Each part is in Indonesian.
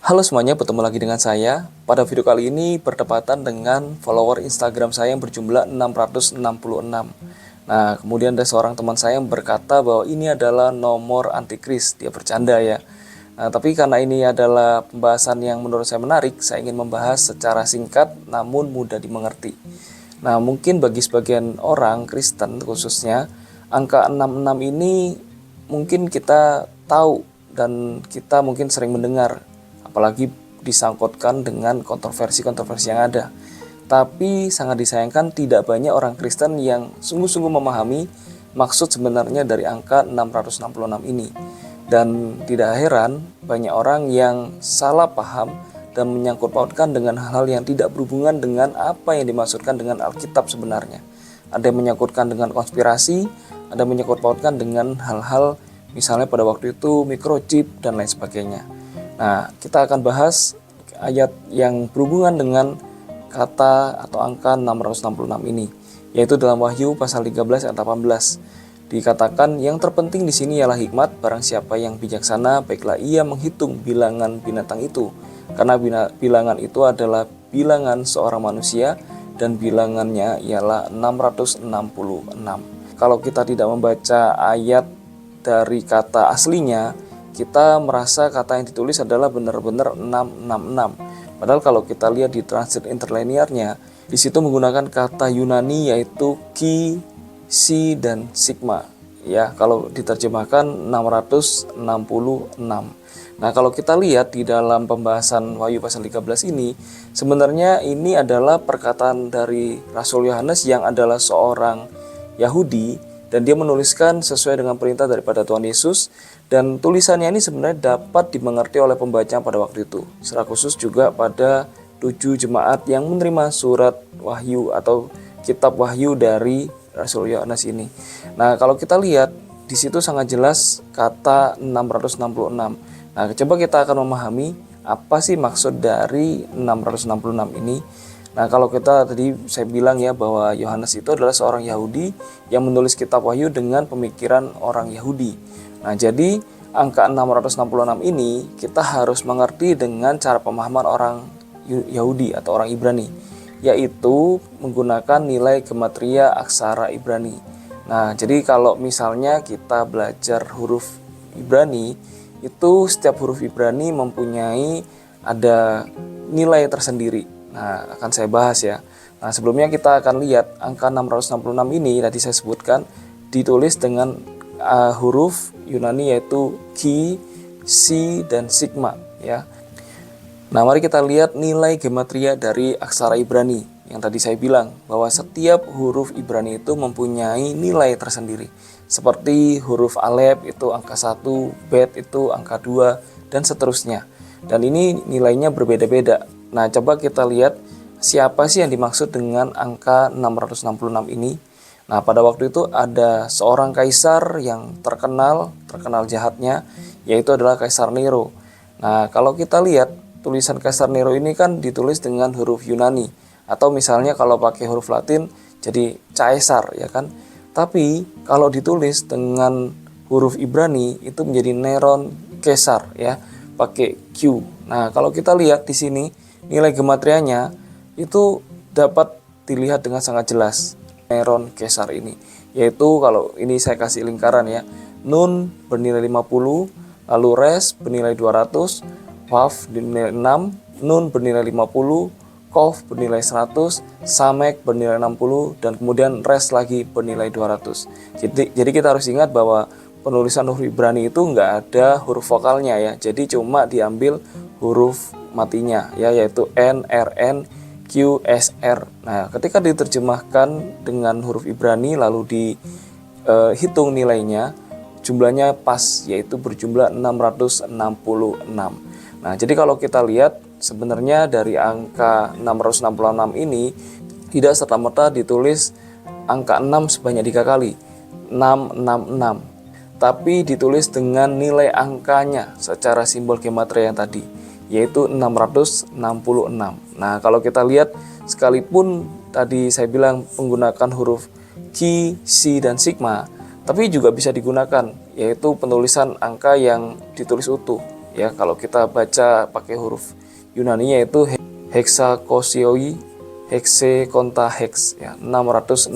Halo semuanya, bertemu lagi dengan saya. Pada video kali ini bertepatan dengan follower Instagram saya yang berjumlah 666. Nah, kemudian ada seorang teman saya yang berkata bahwa ini adalah nomor antikris. Dia bercanda ya. Nah, tapi karena ini adalah pembahasan yang menurut saya menarik, saya ingin membahas secara singkat namun mudah dimengerti. Nah, mungkin bagi sebagian orang Kristen khususnya, angka 66 ini mungkin kita tahu dan kita mungkin sering mendengar, apalagi disangkutkan dengan kontroversi-kontroversi yang ada. Tapi sangat disayangkan tidak banyak orang Kristen yang sungguh-sungguh memahami maksud sebenarnya dari angka 666 ini. Dan tidak heran banyak orang yang salah paham dan menyangkut pautkan dengan hal-hal yang tidak berhubungan dengan apa yang dimaksudkan dengan Alkitab sebenarnya. Ada yang menyangkutkan dengan konspirasi, ada yang menyangkut pautkan dengan hal-hal misalnya pada waktu itu microchip dan lain sebagainya. Nah, kita akan bahas ayat yang berhubungan dengan kata atau angka 666 ini, yaitu dalam Wahyu pasal 13 ayat 18. Dikatakan yang terpenting di sini ialah hikmat, barang siapa yang bijaksana baiklah ia menghitung bilangan binatang itu, karena bilangan itu adalah bilangan seorang manusia dan bilangannya ialah 666. Kalau kita tidak membaca ayat dari kata aslinya, kita merasa kata yang ditulis adalah benar-benar 666. Padahal kalau kita lihat di translate interlinearnya, di situ menggunakan kata Yunani yaitu Ki, Si, dan Sigma. Ya, kalau diterjemahkan 666. Nah, kalau kita lihat di dalam pembahasan Wahyu pasal 13 ini, sebenarnya ini adalah perkataan dari Rasul Yohanes yang adalah seorang Yahudi, dan dia menuliskan sesuai dengan perintah daripada Tuhan Yesus, dan tulisannya ini sebenarnya dapat dimengerti oleh pembaca pada waktu itu, secara khusus juga pada 7 jemaat yang menerima surat Wahyu atau kitab Wahyu dari Rasul Yohanes ini. Nah, kalau kita lihat di situ sangat jelas kata 666. Nah, coba kita akan memahami apa sih maksud dari 666 ini. Nah, kalau kita tadi saya bilang ya bahwa Yohanes itu adalah seorang Yahudi yang menulis kitab Wahyu dengan pemikiran orang Yahudi. Nah, jadi angka 666 ini kita harus mengerti dengan cara pemahaman orang Yahudi atau orang Ibrani, yaitu menggunakan nilai gematria aksara Ibrani. Nah, jadi kalau misalnya kita belajar huruf Ibrani, itu setiap huruf Ibrani mempunyai ada nilai tersendiri. Nah, akan saya bahas ya. Nah, sebelumnya kita akan lihat angka 666 ini tadi saya sebutkan ditulis dengan huruf Yunani yaitu Ki, Si, dan Sigma ya. Nah, mari kita lihat nilai gematria dari aksara Ibrani yang tadi saya bilang bahwa setiap huruf Ibrani itu mempunyai nilai tersendiri. Seperti huruf Alef itu angka 1, Bet itu angka 2, dan seterusnya. Dan ini nilainya berbeda-beda. Nah, coba kita lihat siapa sih yang dimaksud dengan angka 666 ini. Nah, pada waktu itu ada seorang kaisar yang terkenal jahatnya, yaitu adalah Kaisar Nero. Nah, kalau kita lihat tulisan Kaisar Nero ini kan ditulis dengan huruf Yunani, atau misalnya kalau pakai huruf Latin jadi Caesar ya kan. Tapi kalau ditulis dengan huruf Ibrani itu menjadi Neron Caesar ya, pakai Q. Nah, kalau kita lihat di sini nilai gematrianya itu dapat dilihat dengan sangat jelas Neron Caesar ini, yaitu kalau ini saya kasih lingkaran ya, Nun bernilai 50, lalu Res bernilai 200, Waf bernilai 6, Nun bernilai 50, Kof bernilai 100, Samek bernilai 60, dan kemudian Res lagi bernilai 200. Jadi kita harus ingat bahwa penulisan huruf Ibrani itu nggak ada huruf vokalnya ya, jadi cuma diambil huruf matinya ya, yaitu N, R, N, Q, S, R. Nah, ketika diterjemahkan dengan huruf Ibrani lalu dihitung nilainya, jumlahnya pas, yaitu berjumlah 666. Nah, jadi kalau kita lihat sebenarnya dari angka 666 ini tidak serta-merta ditulis angka 6 sebanyak 3 kali, 666. Tapi ditulis dengan nilai angkanya secara simbol gematria yang tadi, yaitu 666. Nah, kalau kita lihat sekalipun tadi saya bilang menggunakan huruf Ki, Si, dan Sigma, tapi juga bisa digunakan, yaitu penulisan angka yang ditulis utuh, Ya, kalau kita baca pakai huruf Yunani yaitu hexakosioi hexakontahex ya 666.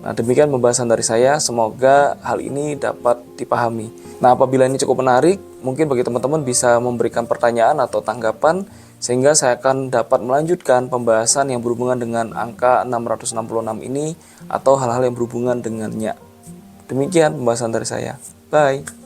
Nah, demikian pembahasan dari saya. Semoga hal ini dapat dipahami. Nah, apabila ini cukup menarik, mungkin bagi teman-teman bisa memberikan pertanyaan atau tanggapan sehingga saya akan dapat melanjutkan pembahasan yang berhubungan dengan angka 666 ini atau hal-hal yang berhubungan dengannya. Demikian pembahasan dari saya. Bye.